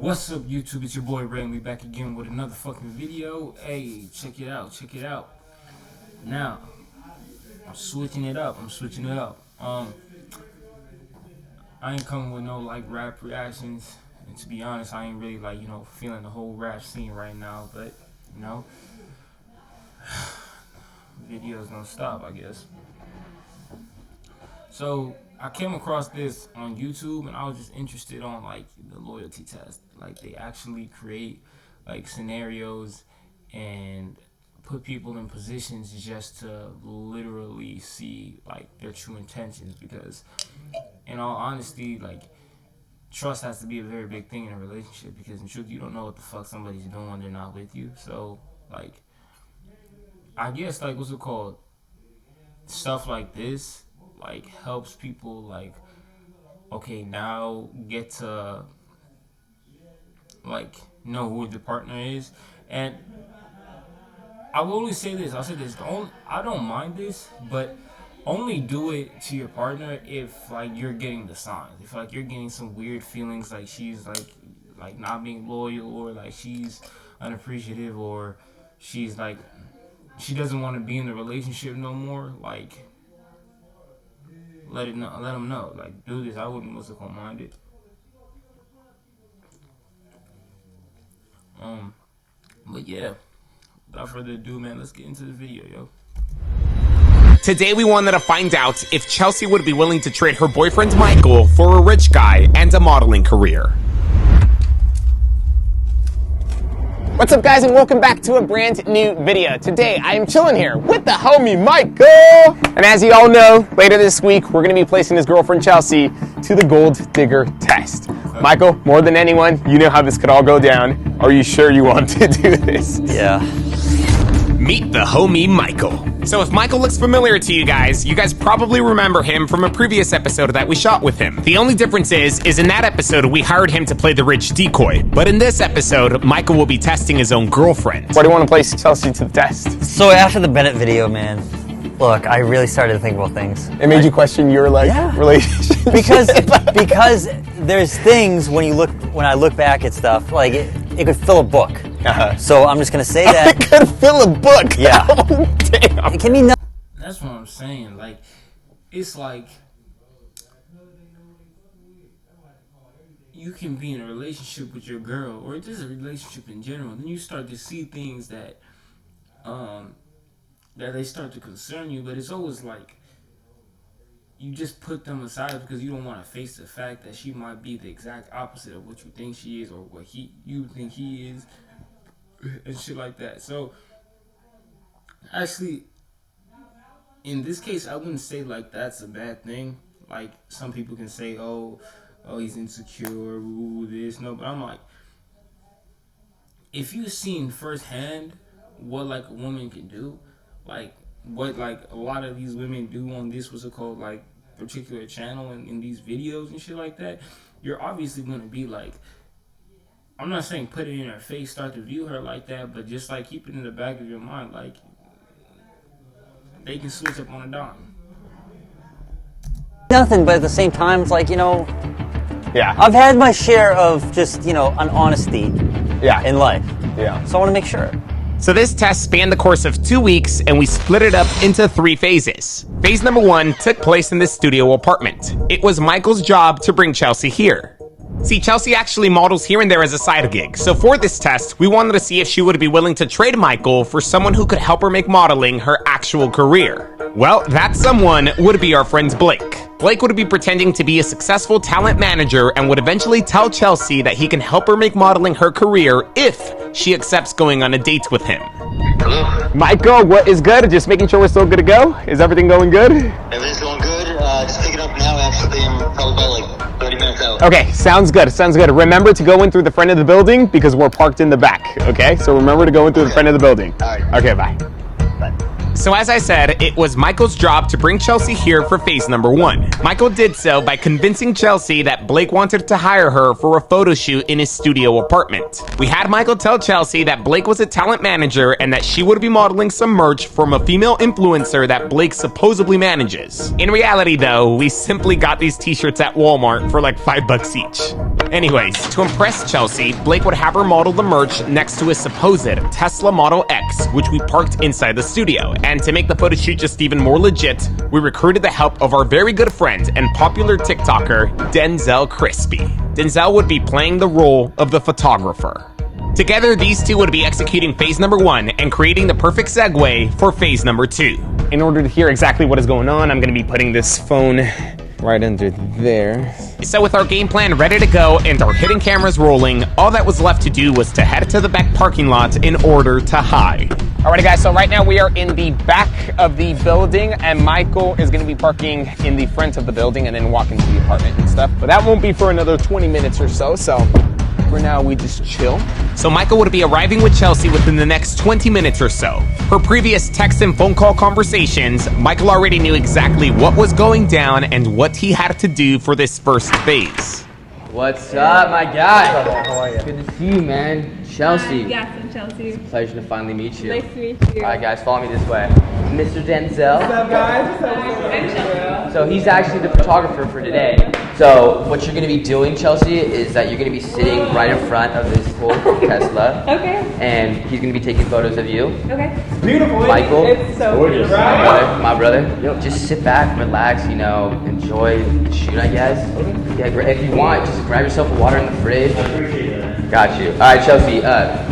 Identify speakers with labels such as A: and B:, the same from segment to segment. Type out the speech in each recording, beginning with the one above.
A: What's up, YouTube? It's your boy Ray, and we back again with another fucking video. Hey, check it out. Now, I'm switching it up. I ain't coming with no like rap reactions, and to be honest, I ain't really like feeling the whole rap scene right now. But videos don't stop, I guess. So I came across this on YouTube, and I was just interested on like the loyalty test. Like they actually create like scenarios and put people in positions just to literally see like their true intentions. Because in all honesty, like trust has to be a very big thing in a relationship, because in truth you don't know what the fuck somebody's doing when they're not with you. So like I guess like what's it called? Stuff like this like helps people like okay now get to like know who the partner is. And I will only say this, I don't mind this, but only do it to your partner if like you're getting the signs. If like you're getting some weird feelings like she's like not being loyal, or like she's unappreciative, or she's like she doesn't want to be in the relationship no more, like let them know, like do this. I wouldn't mind it. But yeah, without further ado, man, let's get into the video, yo.
B: Today we wanted to find out if Chelsea would be willing to trade her boyfriend Michael for a rich guy and a modeling career. What's up, guys, and welcome back to a brand new video. Today I am chilling here with the homie Michael. And as you all know, later this week we're going to be placing his girlfriend Chelsea to the gold digger test. Michael, more than anyone, you know how this could all go down. Are you sure you want to do this?
C: Yeah.
B: Meet the homie Michael. So if Michael looks familiar to you guys probably remember him from a previous episode that we shot with him. The only difference is in that episode we hired him to play the rich decoy, but in this episode Michael will be testing his own girlfriend.
C: Why do you want to place Chelsea to the test? So after the Bennett video, man, look, I really started to think about things. It made you question your relationship?
D: because there's things when I look back at stuff, like it could fill a book. So I'm just gonna say that
C: it could fill a book.
D: Yeah.
C: Oh, damn.
D: It can be
A: That's what I'm saying. Like it's like you can be in a relationship with your girl, or just a relationship in general, then you start to see things that they start to concern you, but it's always like you just put them aside because you don't want to face the fact that she might be the exact opposite of what you think she is, or what you think he is, and shit like that. So actually, in this case, I wouldn't say like that's a bad thing. Like some people can say, oh, he's insecure, ooh, this, no, but I'm like, if you've seen firsthand what like a woman can do, like what like a lot of these women do on this what's it called like particular channel and in these videos and shit like that, you're obviously gonna be like, I'm not saying put it in her face, start to view her like that, but just like keep it in the back of your mind, like they can switch up on a dime.
D: nothing, but at the same time, it's like,
C: Yeah.
D: I've had my share of just, unhonesty in life.
C: Yeah.
D: So I want to make sure.
B: So this test spanned the course of 2 weeks, and we split it up into 3 phases. Phase number 1 took place in this studio apartment. It was Michael's job to bring Chelsea here. See, Chelsea actually models here and there as a side gig, so for this test, we wanted to see if she would be willing to trade Michael for someone who could help her make modeling her actual career. Well, that someone would be our friend Blake. Blake would be pretending to be a successful talent manager and would eventually tell Chelsea that he can help her make modeling her career if she accepts going on a date with him.
E: Hello?
C: Michael, what is good? Just making sure we're still good to go. Is everything going good?
E: Everything's going good. Just picking up now, actually. I'm probably about like 30 minutes out.
C: Okay, sounds good. Remember to go in through the front of the building because we're parked in the back, okay? So remember to go in through the front of the building.
E: All right.
C: Okay, bye.
E: Bye.
B: So as I said, it was Michael's job to bring Chelsea here for phase number 1. Michael did so by convincing Chelsea that Blake wanted to hire her for a photo shoot in his studio apartment. We had Michael tell Chelsea that Blake was a talent manager and that she would be modeling some merch from a female influencer that Blake supposedly manages. In reality though, we simply got these t-shirts at Walmart for like $5 each. Anyways, to impress Chelsea, Blake would have her model the merch next to a supposed Tesla Model X, which we parked inside the studio. And to make the photo shoot just even more legit, we recruited the help of our very good friend and popular TikToker, Denzel Crispy. Denzel would be playing the role of the photographer. Together, these two would be executing phase number 1 and creating the perfect segue for phase number 2. In order to hear exactly what is going on, I'm going to be putting this phone right under there. So with our game plan ready to go and our hidden cameras rolling, all that was left to do was to head to the back parking lot in order to hide. Alrighty guys, so right now we are in the back of the building and Michael is going to be parking in the front of the building and then walking to the apartment and stuff. But that won't be for another 20 minutes or so, for now we just chill. So Michael would be arriving with Chelsea within the next 20 minutes or so. Per previous text and phone call conversations, Michael already knew exactly what was going down and what he had to do for this first phase.
F: What's up, my guy? How are you? Good to see you, man. Chelsea.
G: Yes, I'm Chelsea.
F: Pleasure to finally meet you.
G: Nice to meet you.
F: All right, guys, follow me this way. Mr. Denzel.
G: What's up, guys? I'm Chelsea.
F: So he's actually the photographer for today. So what you're going to be doing, Chelsea, is that you're going to be sitting right in front of this cool Tesla.
G: Okay.
F: And he's going to be taking photos of you.
G: Okay.
F: Beautiful. Michael.
G: It's so gorgeous.
F: My brother. Yep. Just sit back, relax, enjoy the shoot, I guess. Yeah, if you want, just grab yourself a water in the fridge. Got you. All right, Chelsea.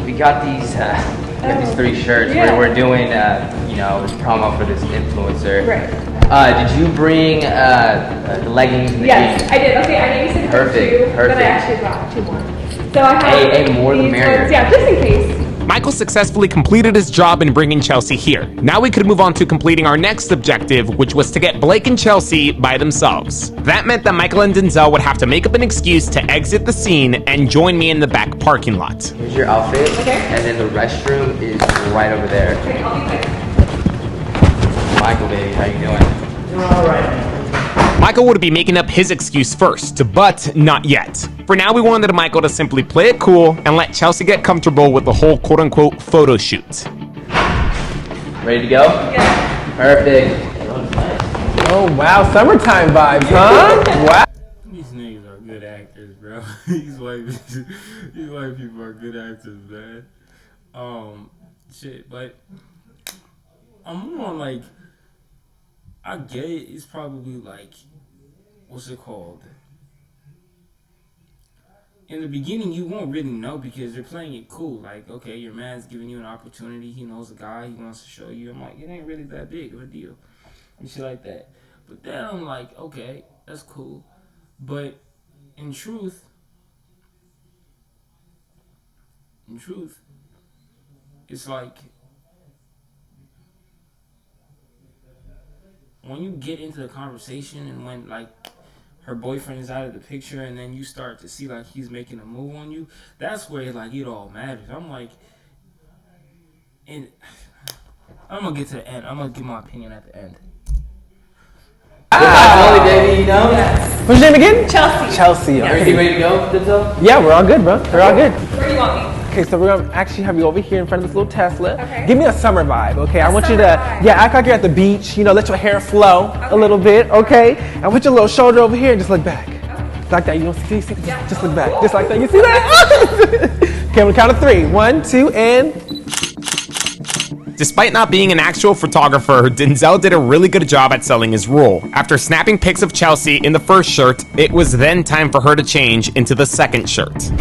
F: We got these 3 shirts.
G: Yeah.
F: We're doing, this promo for this influencer.
G: Right.
F: Did you bring the leggings and the
G: Yes,
F: jeans?
G: I did. Okay, I know you said
F: Perfect,
G: 2,
F: perfect.
G: but I actually brought 2 more. So I have
F: Hey, more the
G: these
F: merrier.
G: ones, yeah, just in case.
B: Michael successfully completed his job in bringing Chelsea here. Now we could move on to completing our next objective, which was to get Blake and Chelsea by themselves. That meant that Michael and Denzel would have to make up an excuse to exit the scene and join me in the back parking lot.
F: Here's your outfit.
G: Okay.
F: And then the restroom is right over there.
G: Okay, I'll be quick.
F: Michael, baby, how you doing?
G: All right.
B: Michael would be making up his excuse first, but not yet. For now, we wanted Michael to simply play it cool and let Chelsea get comfortable with the whole quote-unquote photo shoot.
F: Ready to go?
G: Yeah.
F: Perfect.
H: Oh wow, summertime vibes, huh? Wow.
A: These niggas are good actors, bro. these white people are good actors, man. Shit, but I'm more like, I get it. It's probably like, what's it called? In the beginning, you won't really know because you're playing it cool. Like, okay, your man's giving you an opportunity. He knows a guy. He wants to show you. I'm like, it ain't really that big of a deal. And shit like that. But then I'm like, okay, that's cool. But in truth, it's like, when you get into the conversation and when, like, her boyfriend is out of the picture and then you start to see, like, he's making a move on you, that's where, like, it all matters. I'm like, and I'm going to get to the end. I'm going to give my opinion at the end.
F: Only baby,
H: What's your name again?
G: Chelsea.
H: Chelsea. Okay.
F: Everything ready to go, Denzel?
H: Yeah, we're all good, bro. We're all good.
G: Where do you want me?
H: Okay, so we're gonna actually have you over here in front of this little Tesla.
G: Okay.
H: Give me a summer vibe, okay? I want you
G: summer
H: to,
G: vibe.
H: act like you're at the beach. Let your hair flow a little bit, okay? And put your little shoulder over here and just look back. Like that. You don't see? Just look back. Just like that. You see that? Okay, on the count of 3. 1, 2, and.
B: Despite not being an actual photographer, Denzel did a really good job at selling his role. After snapping pics of Chelsea in the first shirt, it was then time for her to change into the second shirt.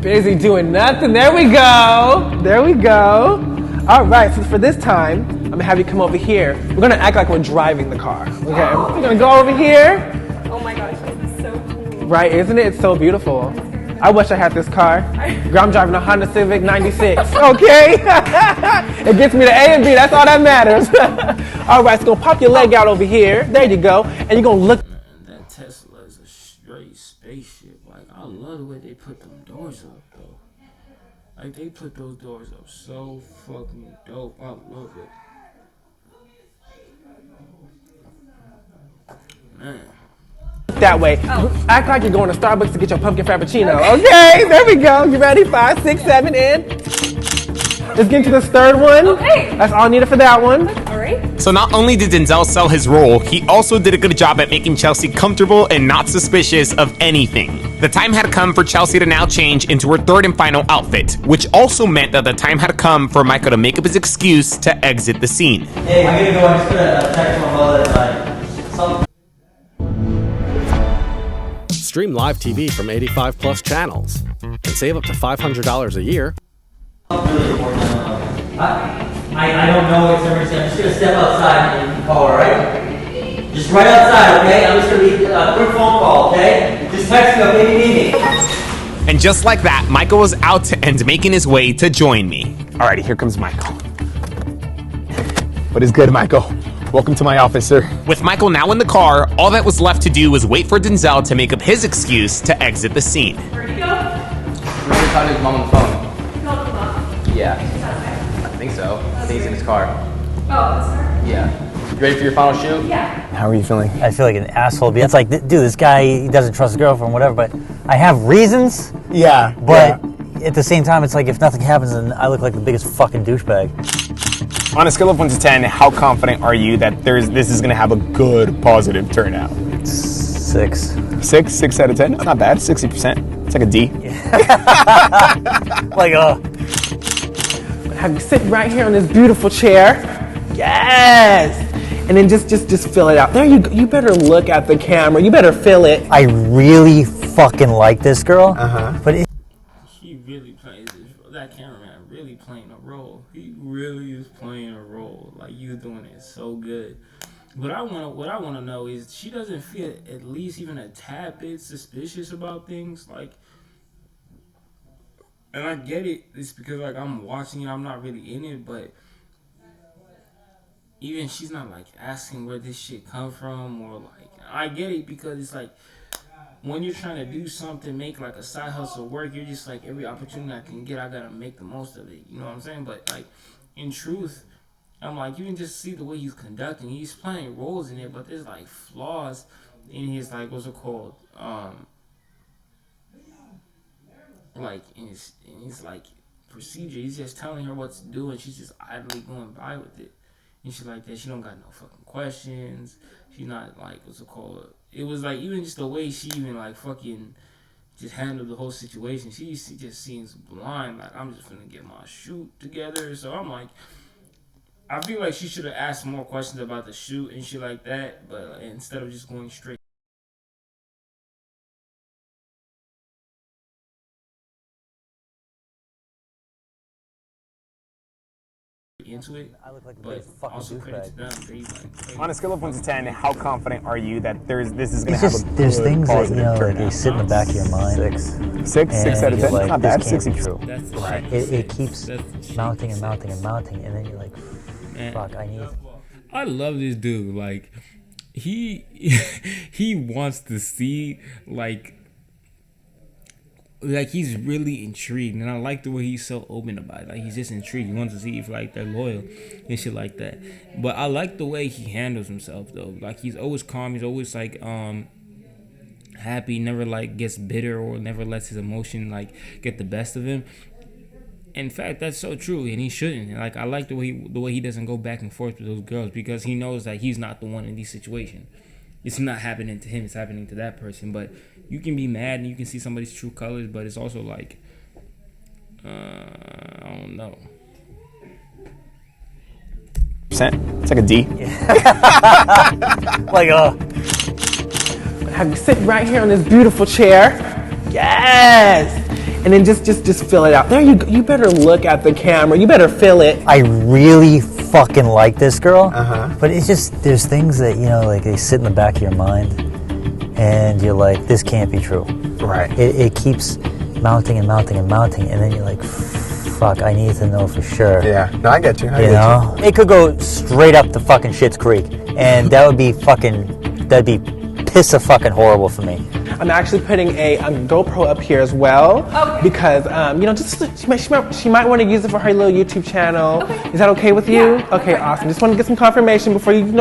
H: Busy doing nothing. There we go. There we go. All right, so for this time, I'm gonna have you come over here. We're gonna act like we're driving the car, okay? We're gonna go over here.
G: Oh my gosh, this is so cool.
H: Right, isn't it? It's so beautiful. I wish I had this car. Girl, I'm driving a Honda Civic 96, okay? It gets me to A and B, that's all that matters. All right, so gonna pop your leg out over here. There you go. And you're gonna look.
A: Man, that Tesla is a straight spaceship. Like, I love the way they put them doors up, though. Like, they put those doors up so fucking dope. I love it. Man.
H: That way. Act like you're going to Starbucks to get your pumpkin frappuccino. Okay, there we go. You ready? 5, 6, 7, and let's get to this third one.
G: Okay.
H: That's all needed for that one.
G: All right.
B: So not only did Denzel sell his role, he also did a good job at making Chelsea comfortable and not suspicious of anything. The time had come for Chelsea to now change into her third and final outfit, which also meant that the time had come for Michael to make up his excuse to exit the scene.
D: Hey, I'm gonna go. I'm just gonna text my mother tonight.
I: Stream live TV from 85 plus channels and save up to $500 a year.
D: I don't know what's emergency. I'm just gonna step outside and call her, right? Just right outside, okay? I'm just gonna be a quick phone call, okay? Just text me, okay? If you need me.
B: And just like that, Michael was out and making his way to join me.
C: Alrighty, here comes Michael. What is good, Michael? Welcome to my office, sir.
B: With Michael now in the car, all that was left to do was wait for Denzel to make up his excuse to exit the scene.
G: Where'd he go?
F: We're just talking to his mom on the phone.
G: Called him up.
F: Yeah,
G: He's not there.
F: I think so. I think he's in his car.
G: Oh, that's her?
F: Yeah. You ready for your final shoot?
G: Yeah.
C: How are you feeling?
D: I feel like an asshole. It's like, dude, this guy, he doesn't trust his girlfriend, whatever, but I have reasons,
C: Yeah,
D: but at the same time, it's like if nothing happens, then I look like the biggest fucking douchebag.
C: On a scale of 1 to 10, how confident are you that this is gonna have a good, positive turnout?
D: 6.
C: 6 out of 10? That's not bad. 60%. It's like a D.
D: Like,
H: Have you sit right here on this beautiful chair. Yes. And then just fill it out. There you go. You better look at the camera. You better fill it.
D: I really fucking like this girl, but
A: He really plays this. That cameraman really playing a role. He really is playing a role. Like, you doing it so good. But what I want to know is she doesn't feel at least even a tad bit suspicious about things. Like, and I get it. It's because like I'm watching it. I'm not really in it, but even she's not like asking where this shit come from or like I get it because it's like. When you're trying to do something, make like a side hustle work, you're just like every opportunity I can get, I gotta make the most of it. You know what I'm saying? But like, in truth, I'm like, you can just see the way he's conducting. He's playing roles in it, but there's like flaws in his like what's it called? Like in his like procedure. He's just telling her what to do, and she's just idly going by with it. And shit like that. She don't got no fucking questions. She's not like what's it called? It was like even just the way she even like fucking just handled the whole situation. She just seems blind. Like I'm just gonna get my shoot together. So I'm like, I feel like she should have asked more questions about the shoot and shit like that. But instead of just going straight into it,
D: I look like the
A: but
D: biggest fucking
A: also credit to
D: douchebag.
A: them. They like,
C: On a scale of 1 to 10, how confident are you that this is gonna
D: It's
C: have
D: just
C: a good,
D: there's things that
C: positive
D: like
C: turnout?
D: they sit in the back of your mind.
C: 6 out of 10.
D: You're like,
C: Not bad.
D: this can't be
C: 60%.
D: true.
A: that's the
C: Right.
A: shit.
D: It keeps
A: That's the shit.
D: mounting and mounting and mounting, and then you're like,
A: Man.
D: fuck, I need.
A: I love this dude. Like he he wants to see like he's really intrigued, and I like the way he's so open about it. Like he's just intrigued. He wants to see if like they're loyal and shit like that. But I like the way he handles himself though. Like he's always calm. He's always like happy. Never like gets bitter or never lets his emotion like get the best of him. In fact, that's so true, and he shouldn't. Like I like the way he doesn't go back and forth with those girls because he knows that he's not the one in these situations. It's not happening to him; it's happening to that person. But you can be mad and you can see somebody's true colors, but it's also like, I don't know.
C: It's like a D.
D: Like,
H: Have you sit right here on this beautiful chair. Yes. And then just fill it out. There you go. You better look at the camera. You better fill it.
D: I really fucking like this girl, but it's just there's things that like they sit in the back of your mind, and you're like, this can't be true.
C: Right.
D: It keeps mounting and mounting and mounting, and then you're like, fuck, I need to know for sure.
C: Yeah. No, I get you.
D: You know, it could go straight up to fucking Schitt's Creek, and that'd be
C: piss-a-fucking horrible for me.
H: I'm actually putting a GoPro up here as well.
G: Okay.
H: Because, just she might want to use it for her little YouTube channel.
G: Okay.
H: Is that okay with you?
G: Yeah,
H: Okay,
G: okay.
H: awesome. Just want to get some confirmation before you,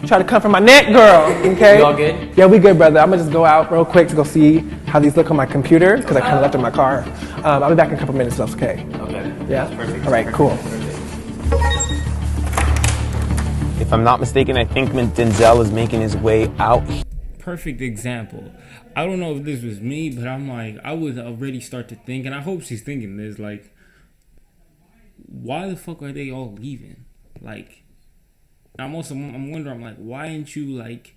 H: try to come for my neck, girl. Okay?
F: You all good?
H: Yeah, we good, brother. I'm going to just go out real quick to go see how these look on my computer because I kind of left it in my car. I'll be back in a couple minutes, so that's okay.
F: Okay.
H: Yeah?
F: That's perfect.
H: All right, cool.
B: If I'm not mistaken, I think Denzel is making his way out.
A: Perfect example. I don't know if this was me, but I'm like, I would already start to think, and I hope she's thinking this, like, why the fuck are they all leaving? Like, I'm wondering, I'm like, why aren't you, like,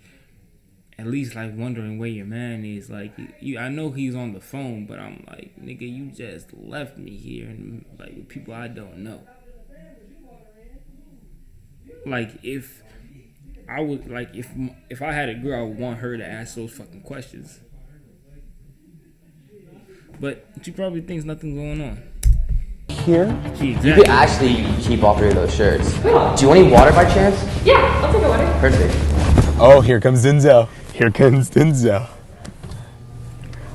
A: at least, like, wondering where your man is? Like, I know he's on the phone, but I'm like, nigga, you just left me here, and, like, with people I don't know. Like, if I would, like, if I had a girl, I would want her to ask those fucking questions. But she probably thinks nothing's going on.
H: Here?
A: She
F: You
A: exactly.
F: could actually keep all 3 of those shirts. Do you want any water by chance?
G: Yeah, I'll take a water.
F: Perfect.
B: Oh, here comes Denzel. Here comes Denzel.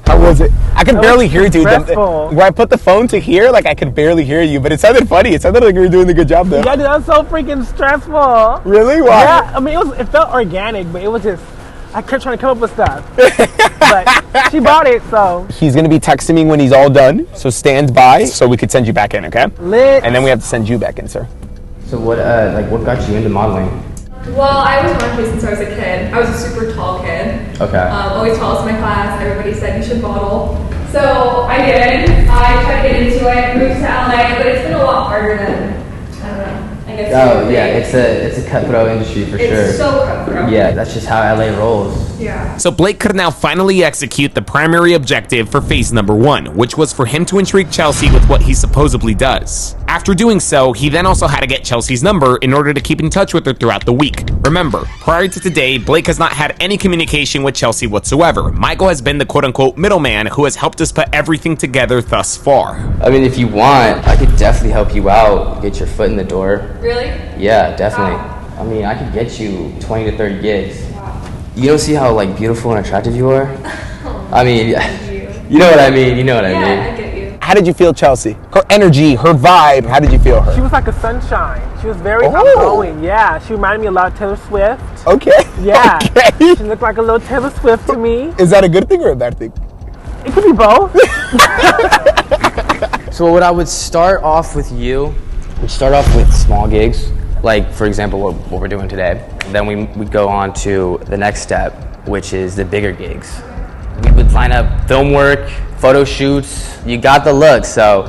B: How was it? I could barely hear you, dude.
H: stressful.
B: Where I put the phone to here, like I could barely hear you, but it sounded funny. It sounded like you were doing a good job, though.
H: Yeah, dude, that was so freaking stressful.
B: Really? Why?
H: Yeah, I mean, it felt organic, but it was just, I kept trying to come up with stuff. But she bought it, so.
B: He's gonna be texting me when he's all done, so stand by so we could send you back in, okay?
H: Lit.
B: And then we have to send you back in, sir.
F: So what got you into modeling?
G: Well, I was modeling since I was a kid. I was a super tall kid.
F: Okay.
G: Always tallest in my class. Everybody said you should model. So I did. I tried to get into it, moved to LA, but it's been a lot harder than, I don't know, I guess.
F: Oh yeah, it's a cutthroat industry for sure.
G: It's so cutthroat.
F: Yeah, that's just how LA rolls.
G: Yeah.
B: So Blake could now finally execute the primary objective for phase number 1, which was for him to intrigue Chelsea with what he supposedly does. After doing so, he then also had to get Chelsea's number in order to keep in touch with her throughout the week. Remember, prior to today, Blake has not had any communication with Chelsea whatsoever. Michael has been the quote-unquote middleman who has helped us put everything together thus far.
F: I mean, if you want, I could definitely help you out, get your foot in the door.
G: Really?
F: Yeah, definitely.
G: Wow.
F: I mean, I could get you 20 to 30 gigs. You don't see how like beautiful and attractive you are? I mean, you know what I mean. You know what I mean.
G: Yeah, I get you.
B: How did you feel Chelsea? Her energy, her vibe, how did you feel her?
H: She was like a sunshine. She was very outgoing. Yeah, she reminded me a lot of Taylor Swift.
B: Okay.
H: Yeah.
B: Okay.
H: She looked like a little Taylor Swift to me.
B: Is that a good thing or a bad thing?
H: It could be both.
F: So what I would start off with you, we start off with small gigs, like for example what we're doing today. Then we go on to the next step, which is the bigger gigs. We would line up film work, photo shoots. You got the look, so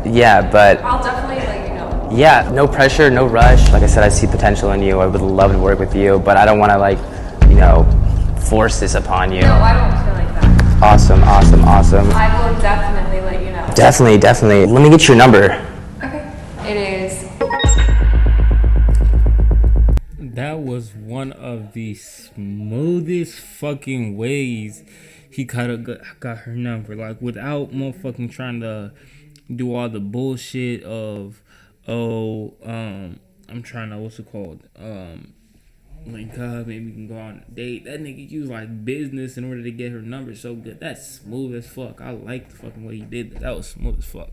F: yeah, but
G: I'll definitely let you know.
F: yeah, no pressure, no rush. Like I said, I see potential in you. I would love to work with you, but I don't want to force this upon you.
G: No, I don't feel like that.
F: Awesome.
G: I will definitely let you know.
F: Definitely. Let me get your number.
G: Okay. It is.
A: That was one of the smoothest fucking ways he got her number. Like, without motherfucking trying to do all the bullshit of, I'm trying to, what's it called? Like, maybe we can go on a date. That nigga used, like, business in order to get her number so good. That's smooth as fuck. I like the fucking way he did that. That was smooth as fuck.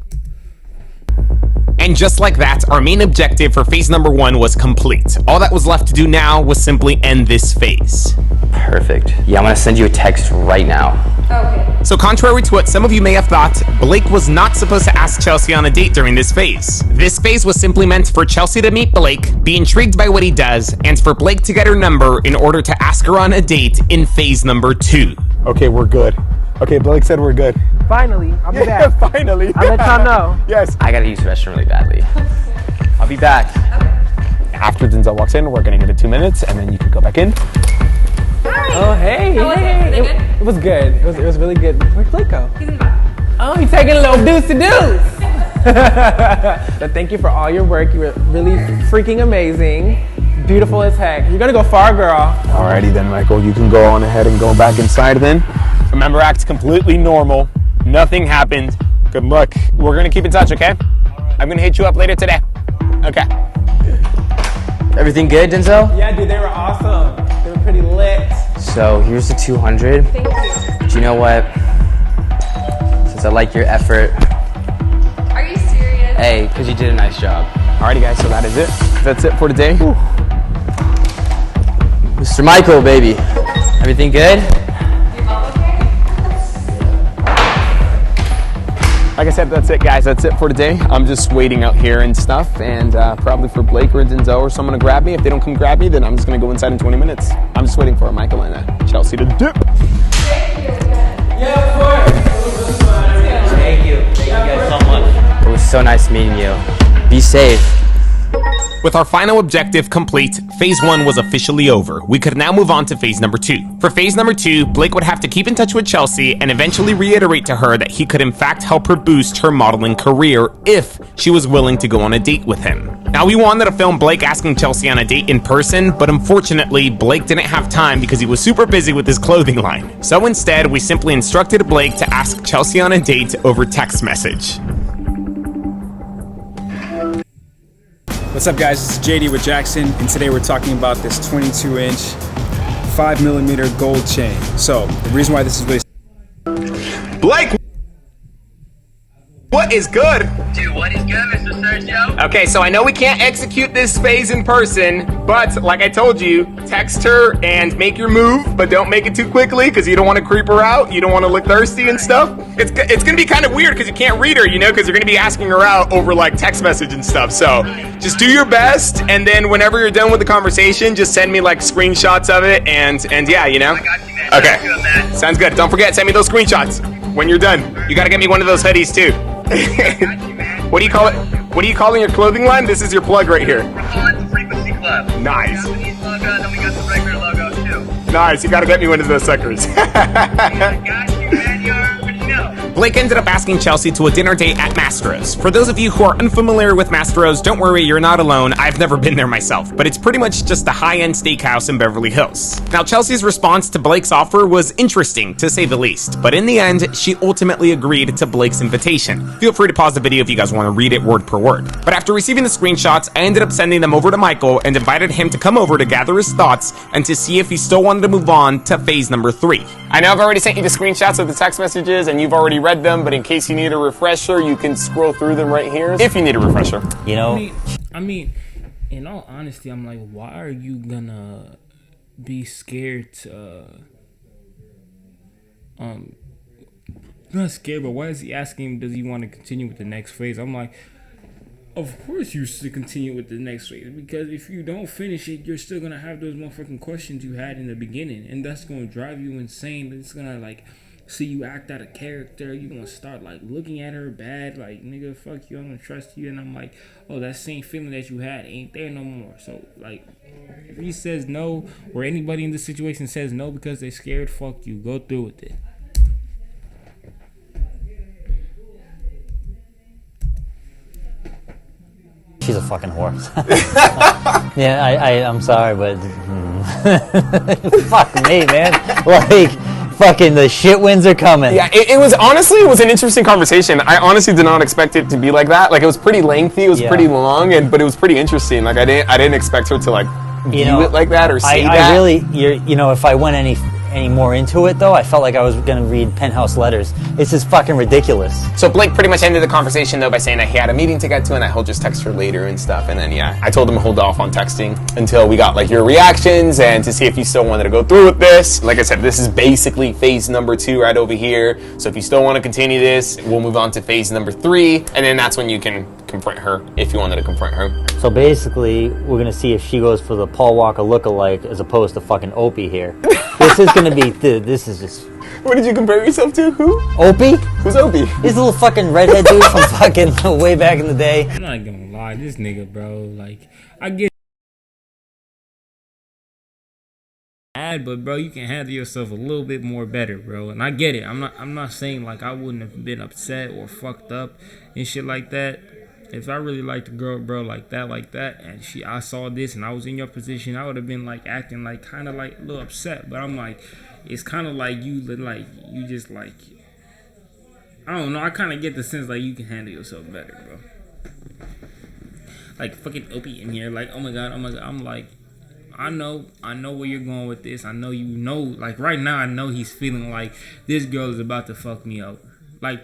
B: And just like that, our main objective for phase number 1 was complete. All that was left to do now was simply end this phase.
F: Perfect. Yeah, I'm gonna send you a text right now.
G: Okay.
B: So contrary to what some of you may have thought, Blake was not supposed to ask Chelsea on a date during this phase. This phase was simply meant for Chelsea to meet Blake, be intrigued by what he does, and for Blake to get her number in order to ask her on a date in phase number 2. Okay, we're good. Okay, Blake said we're good.
H: Finally, I'll be back.
B: Finally.
H: I'll let y'all know.
B: Yes.
F: I gotta use the restroom really badly. I'll be back.
B: After Denzel walks in, we're gonna give it 2 minutes, and then you can go back in.
H: Oh, hey.
G: How was it?
H: It was good. It was really good. Where'd Blake go?
G: He's in the back.
H: Oh, he's taking a little deuce-a-deuce. But thank you for all your work. You were really freaking amazing. Beautiful as heck. You're gonna go far, girl.
B: Alrighty then, Michael. You can go on ahead and go back inside then. Remember, act completely normal. Nothing happened. Good luck. We're gonna keep in touch, okay? I'm gonna hit you up later today. Okay.
F: Everything good, Denzel?
H: Yeah, dude, they were awesome. They were pretty lit.
F: So here's the 200.
G: Thank you.
F: Do you know what? Since I like your effort.
G: Are you serious?
F: Hey, because you did a nice job.
B: Alrighty, guys, so that is it. That's it for today.
F: Mr. Michael, baby. Everything good?
G: Your mom okay?
B: Like I said, that's it, guys. That's it for today. I'm just waiting out here and stuff, and probably for Blake or Denzel or someone to grab me. If they don't come grab me, then I'm just gonna go inside in 20 minutes. I'm just waiting for Michael and Chelsea to dip.
G: Thank you again.
D: Yeah, of course. Thank you. Thank you guys so much.
F: It was so nice meeting you. Be safe.
B: With our final objective complete, phase 1 was officially over. We could now move on to phase number 2. For phase number 2, Blake would have to keep in touch with Chelsea and eventually reiterate to her that he could in fact help her boost her modeling career if she was willing to go on a date with him. Now, we wanted to film Blake asking Chelsea on a date in person, but unfortunately, Blake didn't have time because he was super busy with his clothing line. So instead, we simply instructed Blake to ask Chelsea on a date over text message.
J: What's up, guys? This is JD with Jackson, and today we're talking about this 22-inch 5mm gold chain. So the reason why this is really
B: Blake! What is good?
F: Dude, what is good, Mr. Sergio?
B: Okay, so I know we can't execute this phase in person, but like I told you, text her and make your move, but don't make it too quickly because you don't want to creep her out. You don't want to look thirsty and stuff. It's going to be kind of weird because you can't read her, you know, because you're going to be asking her out over like text message and stuff. So just do your best, and then whenever you're done with the conversation, just send me like screenshots of it, and yeah, you know?
F: I got you, man.
B: Okay.
F: Sounds good, man.
B: Sounds good. Don't forget, send me those screenshots when you're done. You got to get me one of those hoodies too. What do you call it? What are you calling your clothing line? This is your plug right here.
F: On Frequency Club.
B: Nice.
F: Japanese logo, then we got the regular logo too.
B: Nice. You gotta get me one of those suckers.
F: I got you, man. You already know.
B: Blake ended up asking Chelsea to a dinner date at Mastro's. For those of you who are unfamiliar with Mastro's, don't worry, you're not alone. I've never been there myself, but it's pretty much just a high-end steakhouse in Beverly Hills. Now, Chelsea's response to Blake's offer was interesting, to say the least, but in the end, she ultimately agreed to Blake's invitation. Feel free to pause the video if you guys want to read it word per word. But after receiving the screenshots, I ended up sending them over to Michael and invited him to come over to gather his thoughts and to see if he still wanted to move on to phase number 3. I know I've already sent you the screenshots of the text messages and you've already read them, but in case you need a refresher, you can scroll through them right here if you need a refresher.
C: You know,
A: I mean, in all honesty, I'm like, why are you gonna be scared to, not scared, but why is he asking him, does he want to continue with the next phase? I'm like, of course you should continue with the next phase, because if you don't finish it, you're still gonna have those motherfucking questions you had in the beginning, and that's gonna drive you insane. It's gonna like see you act out of character. You're gonna start like looking at her bad, like, nigga, fuck you, I'm gonna trust you. And I'm like, oh, that same feeling that you had ain't there no more. So like, if he says no, or anybody in this situation says no because they're scared, fuck you, go through with it.
C: she's a fucking whore. Yeah, I'm sorry, but fuck me, man. Like, fucking the shit winds are coming.
B: Yeah, it was honestly, it was an interesting conversation. I honestly did not expect it to be like that. Like, it was pretty lengthy, it was pretty long, but it was pretty interesting. Like, I didn't expect her to like view it like that or say that.
C: I really, you know, if I went any more into it, though, I felt like I was going to read penthouse letters. It's just fucking ridiculous.
B: So Blake pretty much ended the conversation, though, by saying that he had a meeting to get to and that he'll just text her later and stuff. And then, yeah, I told him to hold off on texting until we got, like, your reactions and to see if you still wanted to go through with this. Like I said, this is basically phase number 2 right over here. So if you still want to continue this, we'll move on to phase number 3. And then that's when you can confront her if you wanted to confront her.
C: So basically, we're going to see if she goes for the Paul Walker lookalike as opposed to fucking Opie here. This is going to be, dude, this is just...
B: What did you compare yourself to? Who?
C: Opie?
B: Who's Opie?
C: This little fucking redhead dude from fucking way back in the day.
A: I'm not gonna lie, this nigga, bro, like, I get mad, but bro, you can handle yourself a little bit more better, bro. And I get it. I'm not saying like I wouldn't have been upset or fucked up and shit like that. If I really liked a girl, bro, like that, and I saw this and I was in your position, I would have been like acting like kind of like a little upset. But I'm like, it's kind of like you just like, I don't know. I kind of get the sense like you can handle yourself better, bro. Like fucking Opie in here, like, oh my god. I'm like, I know where you're going with this. I know you know, like right now, I know he's feeling like this girl is about to fuck me up. Like,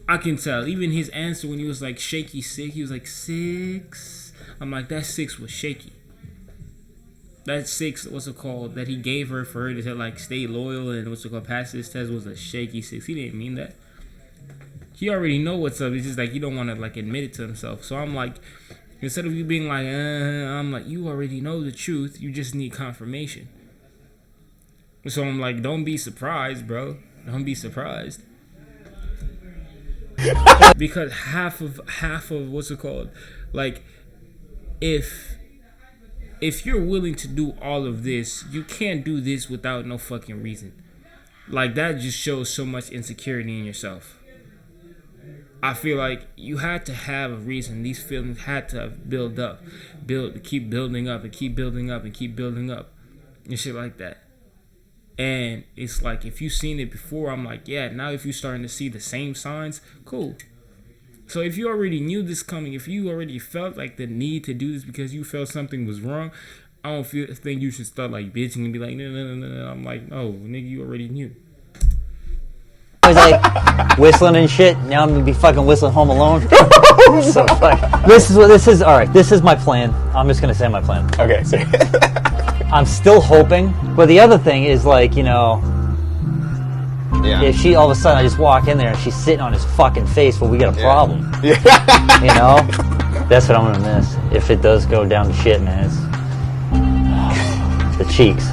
A: I can tell. Even his answer when he was like shaky 6, he was like 6. I'm like, that 6 was shaky. That 6, what's it called, that he gave her for her to like stay loyal and what's it called, pass this test was a shaky 6. He didn't mean that. He already know what's up. It's just like he don't want to like admit it to himself. So I'm like, instead of you being like, I'm like, you already know the truth. You just need confirmation. So I'm like, don't be surprised, bro. Don't be surprised. Because half of what's it called? Like, if you're willing to do all of this, you can't do this without no fucking reason. Like, that just shows so much insecurity in yourself. I feel like you had to have a reason. These feelings had to build up. Keep building up and keep building up and keep building up. And shit like that. And it's like, if you've seen it before, I'm like, yeah, now if you're starting to see the same signs, cool. So if you already knew this coming, if you already felt like the need to do this because you felt something was wrong, I don't think you should start like bitching and be like, no. I'm like, no, nigga, you already knew.
C: I was like whistling and shit. Now I'm gonna be fucking whistling Home Alone. So fuck. This is all right. This is my plan. I'm just gonna say my plan.
B: Okay. So
C: I'm still hoping, but the other thing is like, you know, if she all of a sudden I just walk in there and she's sitting on his fucking face, well, we got a problem. Yeah. You know, that's what I'm gonna miss if it does go down to shit, man. It's the cheeks.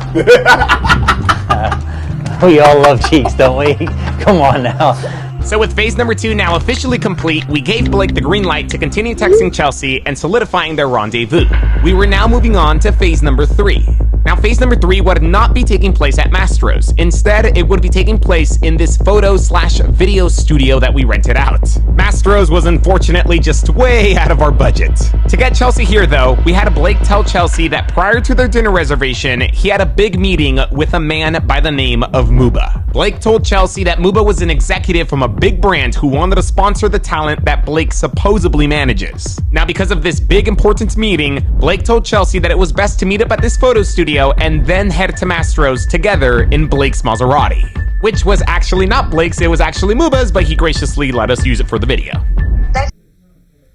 C: We all love cheeks, don't we? Come on now.
B: So with phase number 2 now officially complete, we gave Blake the green light to continue texting Chelsea and solidifying their rendezvous. We were now moving on to phase number 3. Now, phase number 3 would not be taking place at Mastro's. Instead, it would be taking place in this photo/video studio that we rented out. Mastro's was unfortunately just way out of our budget. To get Chelsea here, though, we had Blake tell Chelsea that prior to their dinner reservation, he had a big meeting with a man by the name of Muba. Blake told Chelsea that Muba was an executive from a big brand who wanted to sponsor the talent that Blake supposedly manages. Now, because of this big important meeting, Blake told Chelsea that it was best to meet up at this photo studio and then head to Mastro's together in Blake's Maserati. Which was actually not Blake's, it was actually Muba's, but he graciously let us use it for the video.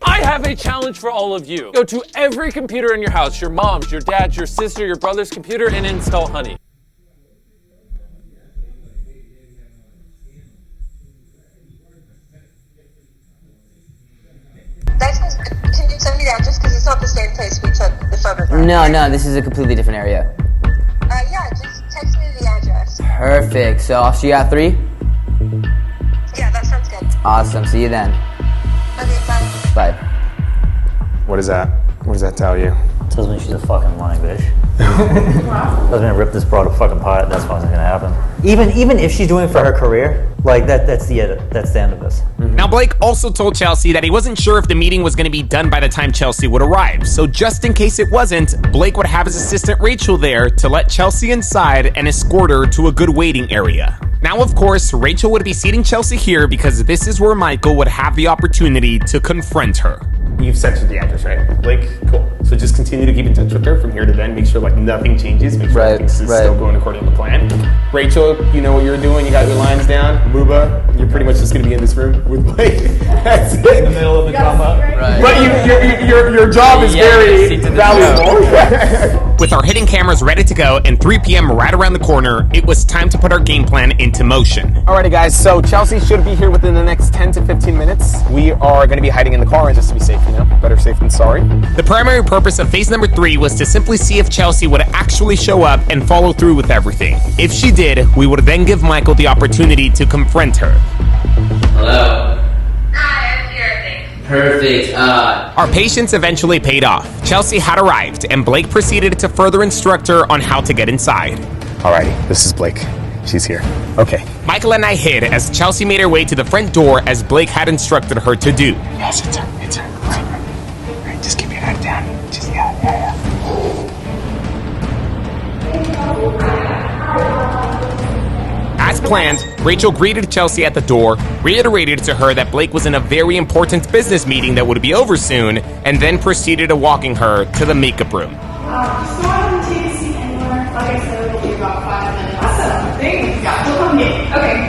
K: I have a challenge for all of you. Go to every computer in your house, your mom's, your dad's, your sister, your brother's computer, and install Honey.
L: Can you send me that just because it's not the same place we took the photograph?
F: No, this is a completely different area.
L: Yeah, just text me the address.
F: Perfect. So I'll see you at 3?
L: Yeah, that sounds good.
F: Awesome. See you then.
L: Okay, bye.
F: Bye.
B: What is that? What does that tell you?
C: Tells me she's a fucking lying bitch. Tells me to rip this broad a fucking apart. That's what's gonna happen. Even if she's doing it for her career, like that's the end of this.
B: Now, Blake also told Chelsea that he wasn't sure if the meeting was going to be done by the time Chelsea would arrive. So just in case it wasn't, Blake would have his assistant Rachel there to let Chelsea inside and escort her to a good waiting area. Now, of course, Rachel would be seating Chelsea here because this is where Michael would have the opportunity to confront her.
M: You've sent her the address, right? Blake, cool. So just continue to keep in touch with her from here to then. Make sure like nothing changes. Make sure everything's still going according to plan. Rachel, you know what you're doing. You got your lines down. Muba, you're pretty much just going to be in this room with Blake. That's it. In the middle of the drama. Right. But your job is very valuable.
B: With our hidden cameras ready to go and 3 p.m. right around the corner, it was time to put our game plan into motion.
M: Alrighty guys, so Chelsea should be here within the next 10 to 15 minutes. We are going to be hiding in the car and just to be safe, you know? Better safe than sorry.
B: The primary purpose of phase number 3 was to simply see if Chelsea would actually show up and follow through with everything. If she did, we would then give Michael the opportunity to confront her.
F: Hello? Hi, I'm here, I think. Perfect.
B: Our patience eventually paid off. Chelsea had arrived, and Blake proceeded to further instruct her on how to get inside.
M: Alrighty, this is Blake. She's here. Okay.
B: Michael and I hid as Chelsea made her way to the front door as Blake had instructed her to do.
M: Yes, it's her. It's her. Right. Just keep your head down. Just, yeah.
B: As planned, Rachel greeted Chelsea at the door, reiterated to her that Blake was in a very important business meeting that would be over soon, and then proceeded to walking her to the makeup room.
N: Just go ahead and take a seat
G: Okay, so it'll be about 5 minutes. Awesome. Thanks. Yeah, we'll come in. Okay.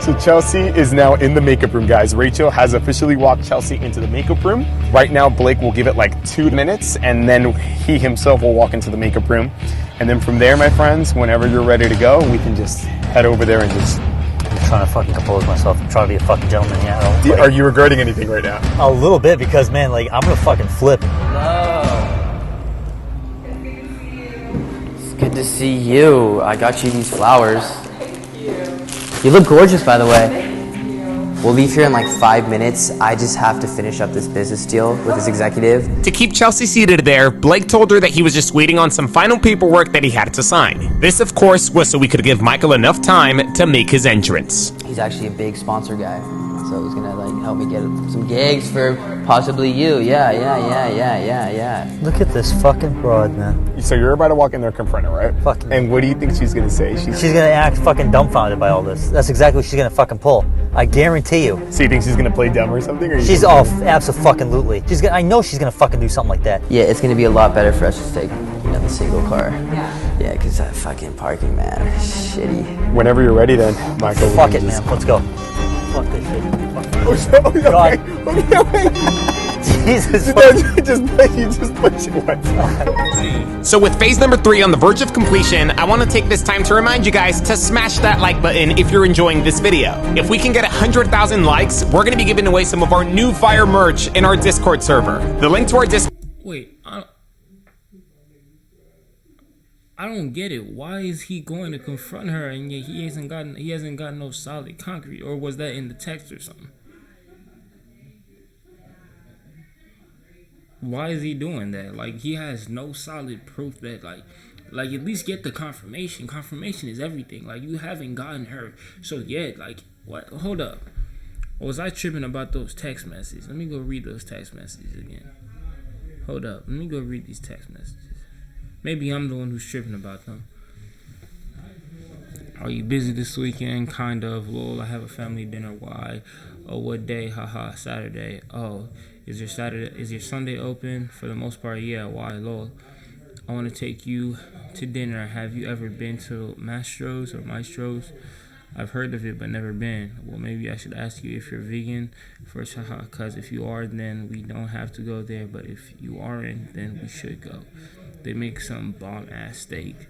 M: So Chelsea is now in the makeup room, guys. Rachel has officially walked Chelsea into the makeup room. Right now, Blake will give it like 2 minutes, and then he himself will walk into the makeup room. And then from there, my friends, whenever you're ready to go, we can just head over there and just...
C: I'm trying to fucking compose myself. I'm trying to be a fucking gentleman here.
M: Are you regretting anything right now?
C: A little bit, because, man, like, I'm gonna fucking flip.
F: It's good to see you. I got you these flowers. Thank you. You look gorgeous, by the way. We'll leave here in like 5 minutes. I just have to finish up this business deal with this executive.
B: To keep Chelsea seated there, Blake told her that he was just waiting on some final paperwork that he had to sign. This, of course, was so we could give Michael enough time to make his entrance.
F: He's actually a big sponsor guy, so he's gonna like help me get some gigs for possibly you. Yeah.
C: Look at this fucking broad, man.
M: So you're about to walk in there and confront her, right?
C: Fucking.
M: And what do you think she's gonna say?
C: She's gonna act fucking dumbfounded by all this. That's exactly what she's gonna fucking pull. I guarantee you.
M: So you think she's gonna play dumb or something? Or
C: She's all absolutely. I know she's gonna fucking do something like that.
F: Yeah, it's gonna be a lot better for us to take, the single car. Yeah, because that fucking parking, man, shitty.
M: Whenever you're ready, then, Michael.
C: Fuck it, man. Let's go. Fuck this shit.
M: God. Okay.
C: Jesus.
M: You just push it once.
B: So with phase number 3 on the verge of completion, I want to take this time to remind you guys to smash that like button if you're enjoying this video. If we can get 100,000 likes, we're going to be giving away some of our new fire merch in our Discord server. The link to our Discord...
A: Wait, I don't get it. Why is he going to confront her and yet he hasn't got no solid concrete? Or was that in the text or something? Why is he doing that? Like, he has no solid proof that, like at least get the confirmation. Confirmation is everything. Like, you haven't gotten her. So, yeah, like, what? Hold up. Or was I tripping about those text messages? Let me go read those text messages again. Hold up. Let me go read these text messages. Maybe I'm the one who's tripping about them. Are you busy this weekend? Kind of. Lol, I have a family dinner. Why? Oh, what day? Haha, Saturday. Oh, is your Sunday open? For the most part, yeah. Why? Lol. I want to take you to dinner. Have you ever been to Mastro's or Maestro's? I've heard of it, but never been. Well, maybe I should ask you if you're vegan first, haha, because if you are, then we don't have to go there, but if you aren't, then we should go. They make some bomb-ass steak.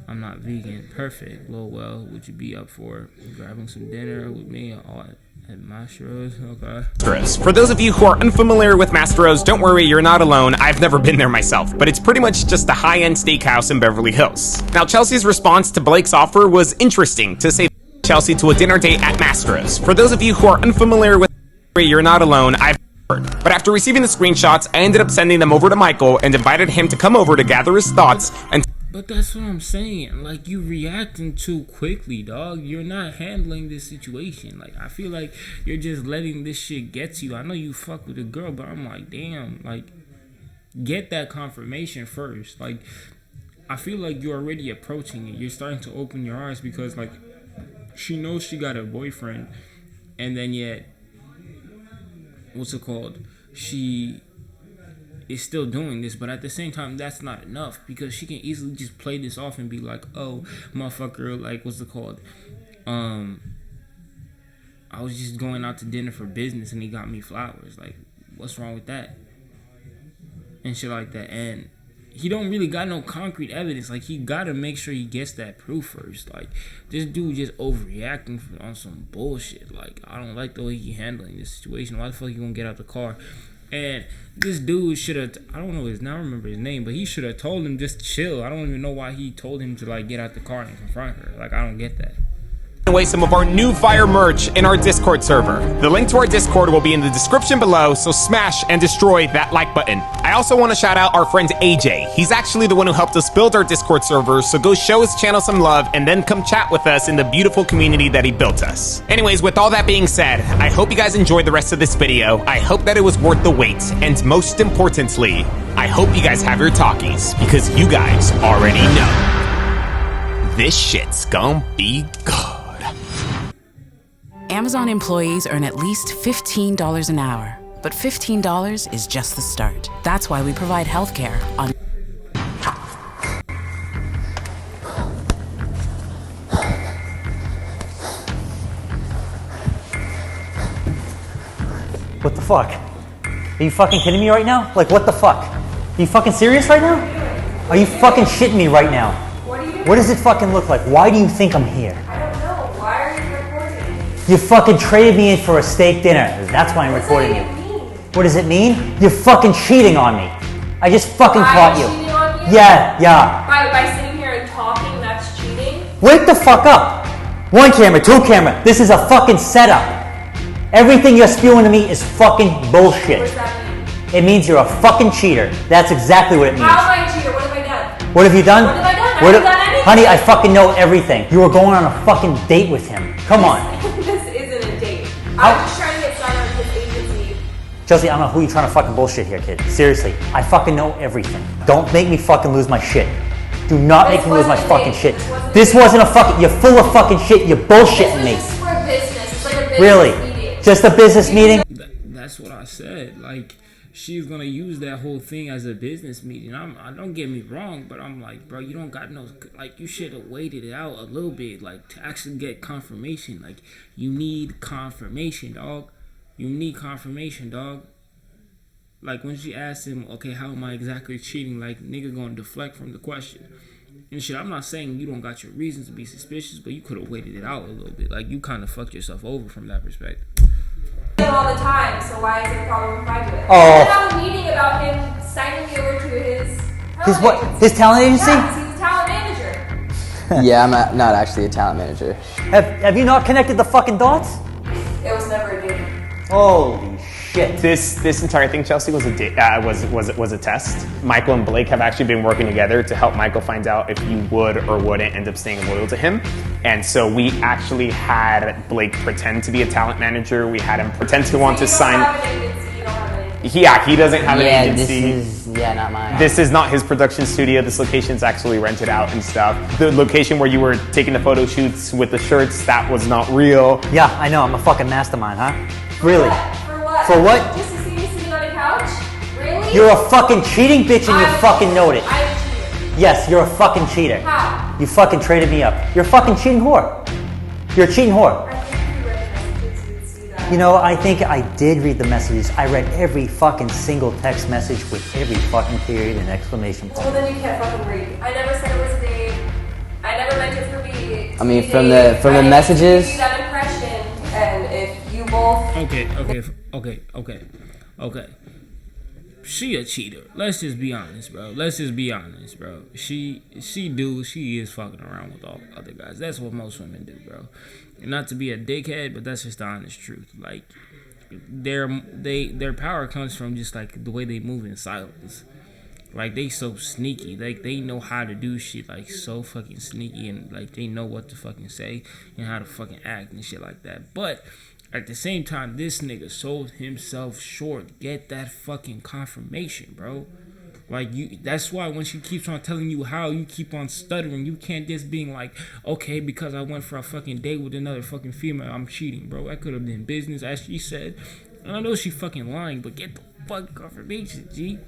A: I'm not vegan. Perfect. Well, would you be up for grabbing some dinner with me at Mastro's? Okay.
B: For those of you who are unfamiliar with Mastro's, don't worry, you're not alone. I've never been there myself, but it's pretty much just a high-end steakhouse in Beverly Hills. Now, Chelsea's response to Blake's offer was interesting, to say Chelsea to a dinner date at Mastro's. For those of you who are unfamiliar with you're not alone, but after receiving the screenshots, I ended up sending them over to Michael and invited him to come over to gather his thoughts and...
A: But that's what I'm saying. Like, you reacting too quickly, dog. You're not handling this situation. Like, I feel like you're just letting this shit get to you. I know you fuck with a girl, but I'm like, damn, like, get that confirmation first. Like, I feel like you're already approaching it. You're starting to open your eyes because, like, she knows she got a boyfriend, and then yet, she is still doing this, but at the same time, that's not enough, because she can easily just play this off and be like, oh, motherfucker, like, I was just going out to dinner for business and he got me flowers. Like, what's wrong with that? And shit like that. And he don't really got no concrete evidence. Like, he gotta make sure he gets that proof first. Like, this dude just overreacting on some bullshit. Like, I don't like the way he handling this situation. Why the fuck you gonna get out the car? And this dude should have, I don't remember his name, but he should have told him just chill. I don't even know why he told him to, like, get out the car and confront her. Like, I don't get that.
B: Away some of our new fire merch in our Discord server. The link to our Discord will be in the description below, so smash and destroy that like button. I also want to shout out our friend AJ. He's actually the one who helped us build our Discord server, so go show his channel some love and then come chat with us in the beautiful community that he built us. Anyways, with all that being said, I hope you guys enjoyed the rest of this video. I hope that it was worth the wait, and most importantly, I hope you guys have your talkies, because you guys already know this shit's gonna be good.
N: Amazon employees earn at least $15 an hour, but $15 is just the start. That's why we provide healthcare on...
C: fuck? Are you fucking kidding me right now? Like, what the fuck? Are you fucking serious right now? Are you fucking shitting me right now? What does it fucking look like? Why do you think I'm here?
G: I don't know. Why are you recording?
C: You fucking traded me in for a steak dinner. That's why I'm recording you. What does it mean? You're fucking cheating on me. I just fucking caught you.
G: Cheating on you?
C: Yeah.
G: By sitting here and talking, that's cheating?
C: Wake the fuck up. 1 camera, 2 camera. This is a fucking setup. Everything you're spewing to me is fucking bullshit.
G: What does that mean?
C: It means you're a fucking cheater. That's exactly what it means.
G: How am I a cheater? What have I done?
C: What have you done?
G: What have I done? I haven't done anything.
C: Honey, I fucking know everything. You were going on a fucking date with him. Come on.
G: This isn't a date. I'm just trying to get signed on his agency.
C: Chelsea, I don't know who you're trying to fucking bullshit here, kid. Seriously, I fucking know everything. Don't make me fucking lose my shit. Do not make me lose my fucking shit. This wasn't a fucking, you're full of fucking shit. You're bullshitting me.
G: This is for business. It's like a business
C: Really?
G: meeting.
C: Just a business meeting?
A: That's what I said. Like, she's gonna use that whole thing as a business meeting. I don't get me wrong, but I'm like, bro, you don't got no, like, you should have waited it out a little bit, like, to actually get confirmation. Like, you need confirmation, dog. You need confirmation, dog. Like, when she asked him, okay, how am I exactly cheating? Like, nigga gonna deflect from the question. And shit, I'm not saying you don't got your reasons to be suspicious, but you could have waited it out a little bit. Like, you kind of fucked yourself over from that perspective.
G: All the time, so why is there a problem if I do it?
C: Oh.
G: I have a meeting about him signing me over to his talent agency.
C: His talent agency?
G: Yeah, 'cause he's a talent manager.
F: Yeah, I'm not actually a talent manager.
C: Have you not connected the fucking dots?
G: It was never a date.
C: Holy shit.
M: This entire thing, Chelsea, was a test. Michael and Blake have actually been working together to help Michael find out if you would or wouldn't end up staying loyal to him. And so we actually had Blake pretend to be a talent manager. We had him pretend to want to sign. Yeah, he doesn't have an agency.
F: Not mine.
M: This is not his production studio. This location's actually rented out and stuff. The location where you were taking the photo shoots with the shirts, that was not real.
C: Yeah, I know. I'm a fucking mastermind, huh? Really?
G: For what?
C: For what?
G: Just to see me sitting on a couch? Really?
C: You're a fucking cheating bitch and you fucking know it.
G: I'm a cheater.
C: Yes, you're a fucking cheater.
G: How?
C: You fucking traded me up. You're a fucking cheating whore. You're a cheating whore.
G: I think you read the messages, you would see that.
C: You know, I think I did read the messages. I read every fucking single text message with every fucking period and exclamation point.
G: Well, then you can't fucking read. I never said it was a date. I never meant it for me.
F: I mean, from the messages.
G: I that impression, and if you both.
A: Okay. She a cheater. Let's just be honest, bro. She is fucking around with all other guys. That's what most women do, bro. And not to be a dickhead, but that's just the honest truth. Like, their power comes from just like the way they move in silence. Like, they so sneaky. Like, they know how to do shit, like, so fucking sneaky, and like they know what to fucking say and how to fucking act and shit like that. But at the same time, this nigga sold himself short. Get that fucking confirmation, bro. Like, that's why when she keeps on telling you how, you keep on stuttering. You can't just being like, okay, because I went for a fucking date with another fucking female, I'm cheating, bro. That could have been business, as she said. And I know she fucking lying, but get the fucking confirmation, G.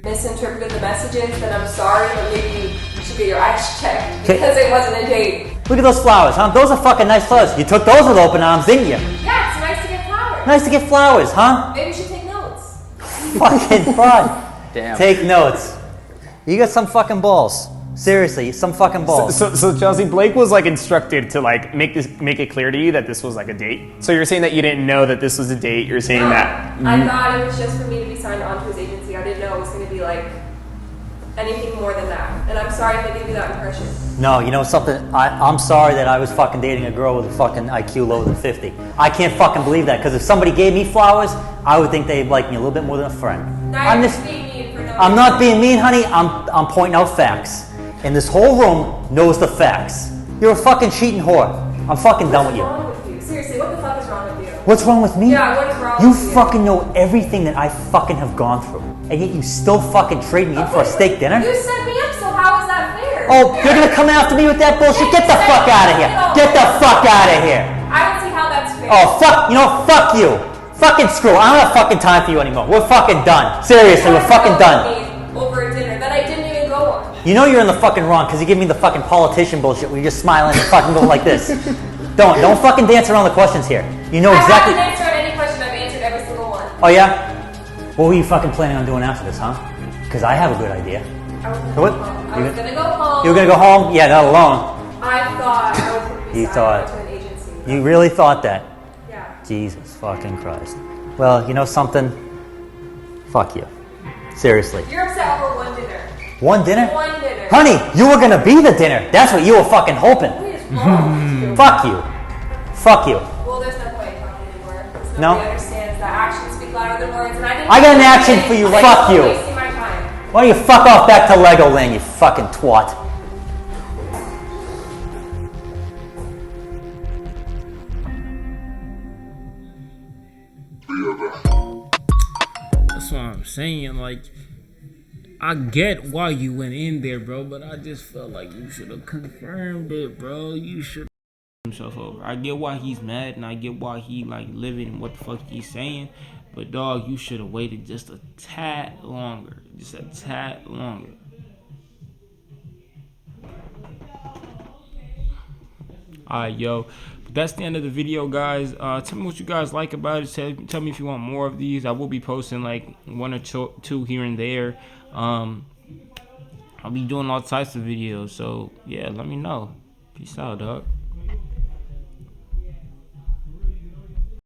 G: Misinterpreted the messages, then I'm sorry, but maybe you should get your eyes checked because it wasn't a date.
C: Look at those flowers, huh? Those are fucking nice flowers. You took those with open arms, didn't you?
G: Yeah, it's nice to get flowers.
C: Nice to get flowers, huh?
G: Maybe you should take notes.
C: Fucking fraud.
F: Damn.
C: Take notes. You got some fucking balls. Seriously, some fucking balls.
M: So Chelsea, Blake was like instructed to like make it clear to you that this was like a date. So you're saying that you didn't know that this was a date. You're saying that
G: I thought it was just for me to be signed on to his agency. I didn't know it was going to be like anything more than that. And I'm sorry if I gave you that impression.
C: No, you know something? I'm sorry that I was fucking dating a girl with a fucking IQ lower than 50. I can't fucking believe that, because if somebody gave me flowers, I would think they'd like me a little bit more than a friend.
G: Now you're just being mean for no
C: I'm not being mean, honey. I'm pointing out facts. And this whole room knows the facts. You're a fucking cheating whore. I'm fucking done with you.
G: What's wrong with you? Seriously, what the fuck is wrong with you?
C: What's wrong with me?
G: Yeah, what is wrong
C: You
G: with you?
C: fucking know everything that I fucking have gone through. And yet you still fucking trade me in for a steak dinner?
G: You set me up, so how is that fair?
C: Oh, you're gonna come after me with that bullshit? Get the fuck out of here. Get the fuck out of here.
G: I don't see how that's fair.
C: Oh, fuck, you know, fuck you. Fucking screw. I don't have fucking time for you anymore. We're fucking done. Seriously, we're fucking done.
G: Over a dinner that I didn't even go on.
C: You know you're in the fucking wrong because you give me the fucking politician bullshit where you're just smiling and fucking going like this. Don't fucking dance around the questions here. You know exactly.
G: I haven't answered any question. I've answered every single
C: Oh yeah? What were you fucking planning on doing after this, huh? Because I have a good idea. What?
G: I was gonna go home.
C: You were gonna go home? Yeah, not alone.
G: I thought I was gonna be
C: You
G: signed
C: thought.
G: to an agency.
C: You really thought that?
G: Yeah.
C: Jesus fucking Christ. Well, you know something? Fuck you. Seriously.
G: You're upset over one dinner.
C: One dinner?
G: One dinner.
C: Honey, you were gonna be the dinner. That's what you were fucking hoping.
G: What is wrong with you?
C: Fuck you. Fuck you.
G: Well, there's no point in talking anymore. Because
C: No?
G: nobody understands that actions speak louder than words, and I didn't.
C: I got an action for you. Fuck you.
G: Wasting my time.
C: Why don't you fuck off back to Legoland, you fucking twat?
A: That's what I'm saying. Like, I get why you went in there, bro, but I just felt like you should have confirmed it, bro. You should himself over. I get why he's mad, and I get why he like living what the fuck he's saying, but dog, you should have waited just a tad longer. Just a tad longer. Alright, yo. But that's the end of the video, guys. Tell me what you guys like about it. Tell me if you want more of these. I will be posting like one or two here and there. I'll be doing all types of videos. So, yeah, let me know. Peace out, dog.